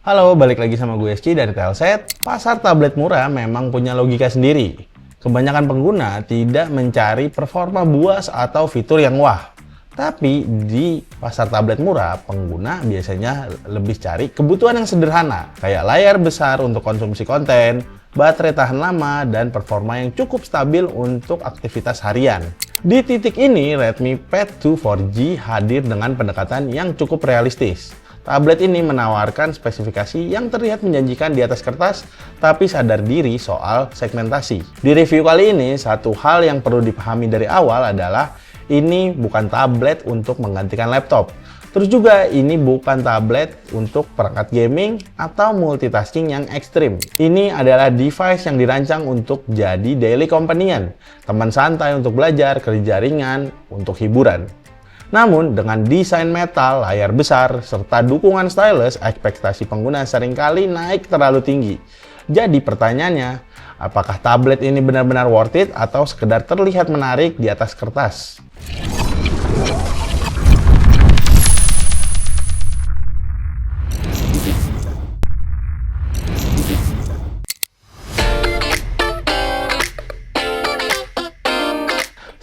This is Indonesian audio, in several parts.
Halo, balik lagi sama gue Ski dari Telset. Pasar tablet murah memang punya logika sendiri. Kebanyakan pengguna tidak mencari performa buas atau fitur yang wah. Tapi di pasar tablet murah, pengguna biasanya lebih cari kebutuhan yang sederhana, kayak layar besar untuk konsumsi konten, baterai tahan lama, dan performa yang cukup stabil untuk aktivitas harian. Di titik ini, Redmi Pad 2 4G hadir dengan pendekatan yang cukup realistis. Tablet ini menawarkan spesifikasi yang terlihat menjanjikan di atas kertas, tapi sadar diri soal segmentasi. Di review kali ini, satu hal yang perlu dipahami dari awal adalah ini bukan tablet untuk menggantikan laptop. Terus juga ini bukan tablet untuk perangkat gaming atau multitasking yang ekstrim. Ini adalah device yang dirancang untuk jadi daily companion, teman santai untuk belajar, kerja ringan, untuk hiburan. Namun, dengan desain metal, layar besar, serta dukungan stylus, ekspektasi pengguna seringkali naik terlalu tinggi. Jadi pertanyaannya, apakah tablet ini benar-benar worth it atau sekedar terlihat menarik di atas kertas?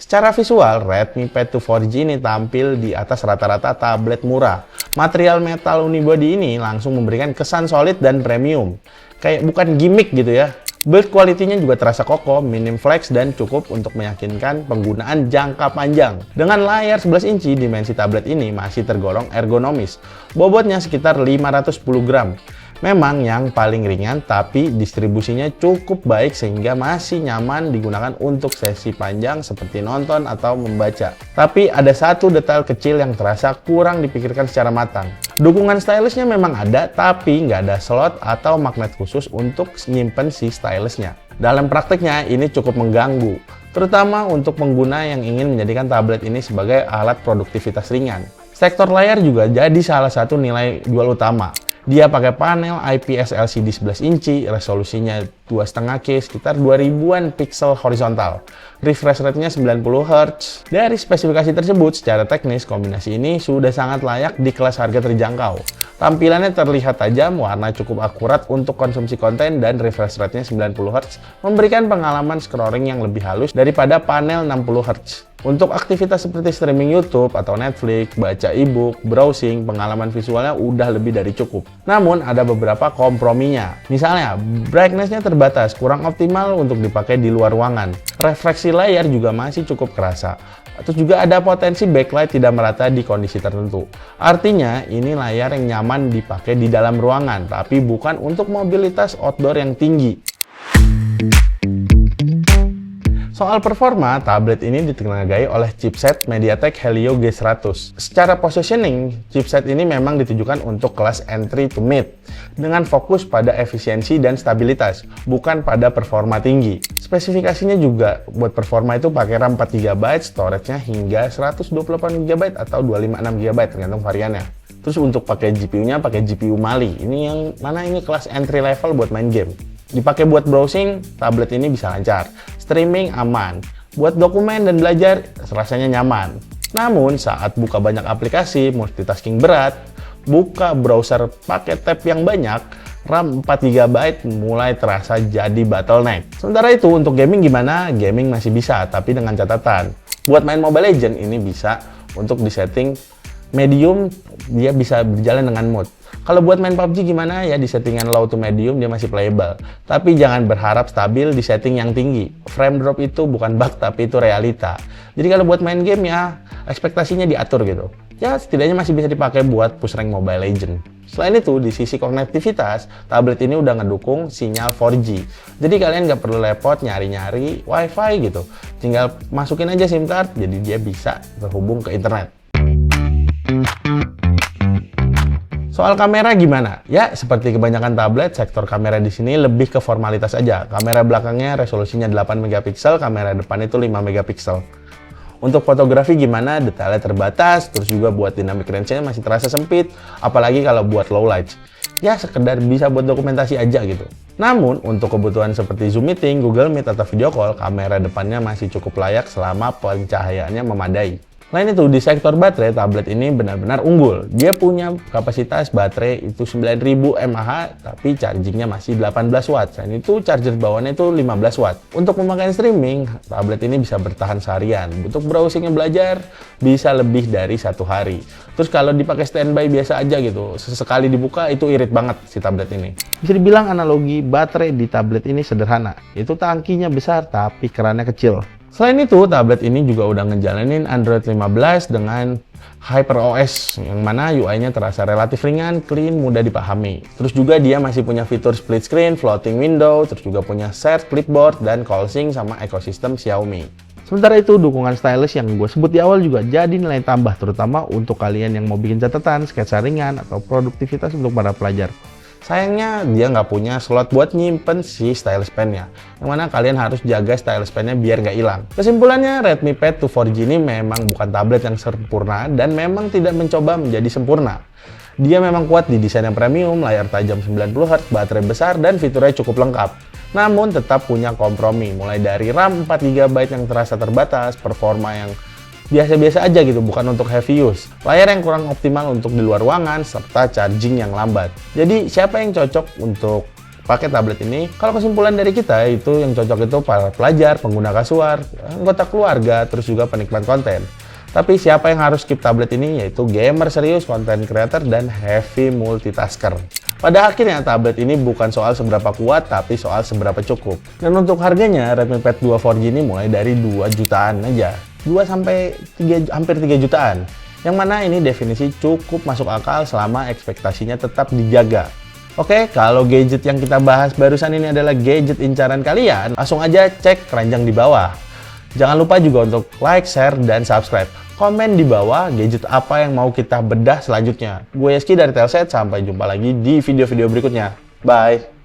Secara visual, Redmi Pad 2 4G ini tampil di atas rata-rata tablet murah. Material metal unibody ini langsung memberikan kesan solid dan premium. Kayak bukan gimmick gitu ya. Build quality-nya juga terasa kokoh, minim flex, dan cukup untuk meyakinkan penggunaan jangka panjang. Dengan layar 11 inci, dimensi tablet ini masih tergolong ergonomis. Bobotnya sekitar 510 gram. Memang yang paling ringan, tapi distribusinya cukup baik sehingga masih nyaman digunakan untuk sesi panjang seperti nonton atau membaca. Tapi ada satu detail kecil yang terasa kurang dipikirkan secara matang. Dukungan stylusnya memang ada, tapi nggak ada slot atau magnet khusus untuk nyimpen si stylusnya. Dalam prakteknya, ini cukup mengganggu, terutama untuk pengguna yang ingin menjadikan tablet ini sebagai alat produktivitas ringan. Sektor layar juga jadi salah satu nilai jual utama. Dia pakai panel IPS LCD 11 inci, resolusinya 2,5K, sekitar 2000-an pixel horizontal. Refresh rate-nya 90 Hz. Dari spesifikasi tersebut, secara teknis, kombinasi ini sudah sangat layak di kelas harga terjangkau. Tampilannya terlihat tajam, warna cukup akurat untuk konsumsi konten, dan refresh rate-nya 90 Hz, memberikan pengalaman scrolling yang lebih halus daripada panel 60 Hz. Untuk aktivitas seperti streaming YouTube atau Netflix, baca e-book, browsing, pengalaman visualnya udah lebih dari cukup. Namun, ada beberapa komprominya. Misalnya, brightness-nya terbatas, kurang optimal untuk dipakai di luar ruangan. Refleksi layar juga masih cukup kerasa. Terus juga ada potensi backlight tidak merata di kondisi tertentu. Artinya, ini layar yang nyaman dipakai di dalam ruangan, tapi bukan untuk mobilitas outdoor yang tinggi. Soal performa, tablet ini ditenagai oleh chipset MediaTek Helio G100. Secara positioning, chipset ini memang ditujukan untuk kelas entry to mid, dengan fokus pada efisiensi dan stabilitas, bukan pada performa tinggi. Spesifikasinya juga buat performa itu pakai RAM 4GB, storage-nya hingga 128GB atau 256GB tergantung variannya. Terus untuk pakai GPU-nya pakai GPU Mali. Ini yang mana ini kelas entry level buat main game. Dipakai buat browsing, tablet ini bisa lancar. Streaming aman. Buat dokumen dan belajar, rasanya nyaman. Namun, saat buka banyak aplikasi, multitasking berat, buka browser pakai tab yang banyak, RAM 4GB mulai terasa jadi bottleneck. Sementara itu, untuk gaming gimana? Gaming masih bisa, tapi dengan catatan. Buat main Mobile Legends, ini bisa untuk disetting medium, dia bisa berjalan dengan mood. Kalau buat main PUBG gimana? Ya di settingan low to medium dia masih playable. Tapi jangan berharap stabil di setting yang tinggi. Frame drop itu bukan bug tapi itu realita. Jadi kalau buat main game ya ekspektasinya diatur gitu. Ya setidaknya masih bisa dipakai buat push rank Mobile Legends. Selain itu di sisi konektivitas, tablet ini udah ngedukung sinyal 4G. Jadi kalian nggak perlu repot nyari-nyari WiFi gitu. Tinggal masukin aja SIM card jadi dia bisa terhubung ke internet. Soal kamera gimana? Ya, seperti kebanyakan tablet, sektor kamera di sini lebih ke formalitas aja. Kamera belakangnya resolusinya 8 megapiksel, kamera depan itu 5 megapiksel. Untuk fotografi gimana? Detailnya terbatas, terus juga buat dynamic range-nya masih terasa sempit, apalagi kalau buat low light. Ya, sekedar bisa buat dokumentasi aja gitu. Namun, untuk kebutuhan seperti Zoom Meeting, Google Meet, atau video call, kamera depannya masih cukup layak selama pencahayaannya memadai. Lain itu, di sektor baterai, tablet ini benar-benar unggul. Dia punya kapasitas baterai itu 9000 mAh, tapi chargingnya masih 18 watt. Selain itu, charger bawaannya itu 15 watt. Untuk pemakaian streaming, tablet ini bisa bertahan seharian. Untuk browsingnya belajar, bisa lebih dari 1 hari. Terus kalau dipakai standby biasa aja gitu, sesekali dibuka itu irit banget si tablet ini. Bisa dibilang analogi baterai di tablet ini sederhana. Itu tangkinya besar, tapi kerannya kecil. Selain itu, tablet ini juga udah ngejalanin Android 15 dengan HyperOS, yang mana UI-nya terasa relatif ringan, clean, mudah dipahami. Terus juga dia masih punya fitur split screen, floating window, terus juga punya shared clipboard, dan call sync sama ekosistem Xiaomi. Sementara itu, dukungan stylus yang gue sebut di awal juga jadi nilai tambah, terutama untuk kalian yang mau bikin catatan, sketsa ringan, atau produktivitas untuk para pelajar. Sayangnya dia nggak punya slot buat nyimpen si stylus pen-nya, yang mana kalian harus jaga stylus pen-nya biar nggak hilang. Kesimpulannya, Redmi Pad 2 4G ini memang bukan tablet yang sempurna dan memang tidak mencoba menjadi sempurna. Dia memang kuat di desain yang premium, layar tajam 90Hz, baterai besar, dan fiturnya cukup lengkap. Namun tetap punya kompromi, mulai dari RAM 4GB yang terasa terbatas, performa yang biasa-biasa aja gitu, bukan untuk heavy use, layar yang kurang optimal untuk di luar ruangan, serta charging yang lambat. Jadi siapa yang cocok untuk pakai tablet ini? Kalau kesimpulan dari kita, itu yang cocok itu para pelajar, pengguna kasual, anggota keluarga, terus juga penikmat konten. Tapi siapa yang harus skip tablet ini? Yaitu gamer serius, content creator, dan heavy multitasker. Pada akhirnya, tablet ini bukan soal seberapa kuat, tapi soal seberapa cukup. Dan untuk harganya, Redmi Pad 2 4G ini mulai dari 2 jutaan aja. 2 sampai 3, hampir 3 jutaan. Yang mana ini definisi cukup masuk akal selama ekspektasinya tetap dijaga. Oke, kalau gadget yang kita bahas barusan ini adalah gadget incaran kalian, langsung aja cek keranjang di bawah. Jangan lupa juga untuk like, share, dan subscribe. Komen di bawah gadget apa yang mau kita bedah selanjutnya. Gue Yeski dari Telset, sampai jumpa lagi di video-video berikutnya. Bye!